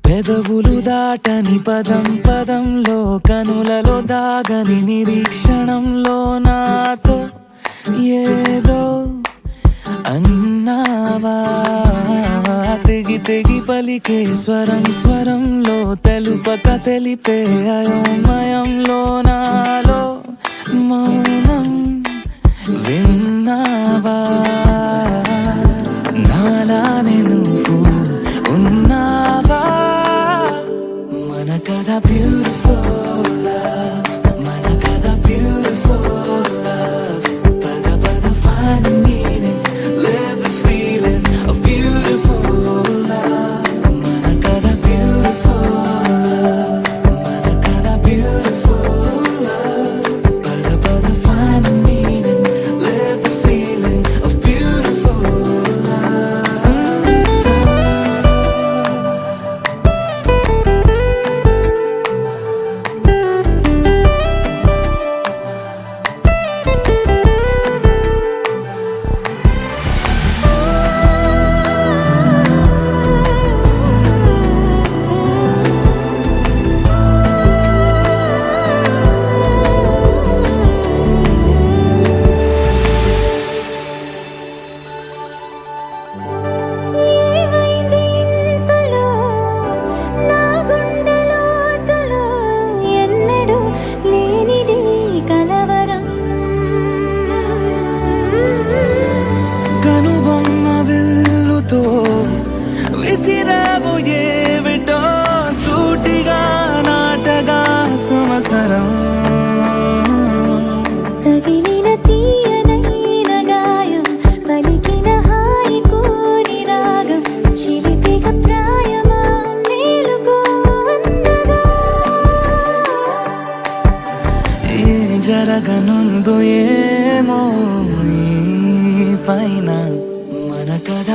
పెదవులు దాటని పదం పదంలో కనులలో దాగని నిరీక్షణంలో నాతో ఏదో అన్నావా తెగి తెగి పలికే స్వరం స్వరంలో తెలుపక తెలిపే అయోమయంలో నాలో మౌనం విన్నావా నాలానే నువ్వు ఉన్నావా మన కథ బ్యూటిఫుల్ లవ్ మన కథ బ్యూటిఫుల్ లవ్ పద పద find the meaning live the feeling of beautiful love మన కథ beautiful love మన కథ beautiful love పద పద find the meaning live the feeling of beautiful love ఏమైంది ఇంతలో నా గుండెలోతులో ఎన్నడూ లేనిది కలవరం కనుబొమ్మ విల్లుతో విసిరావు ఏమిటో సూటిగా నాటగా సంవత్సరం తగిలిన తీయనైన గాయం పలికిన హాయి కోరి రాగం చిలిపిక ప్రాయమా మేలుకో అందగా ఏ జరగనుందో ఏమో ఈ పైన మన కథ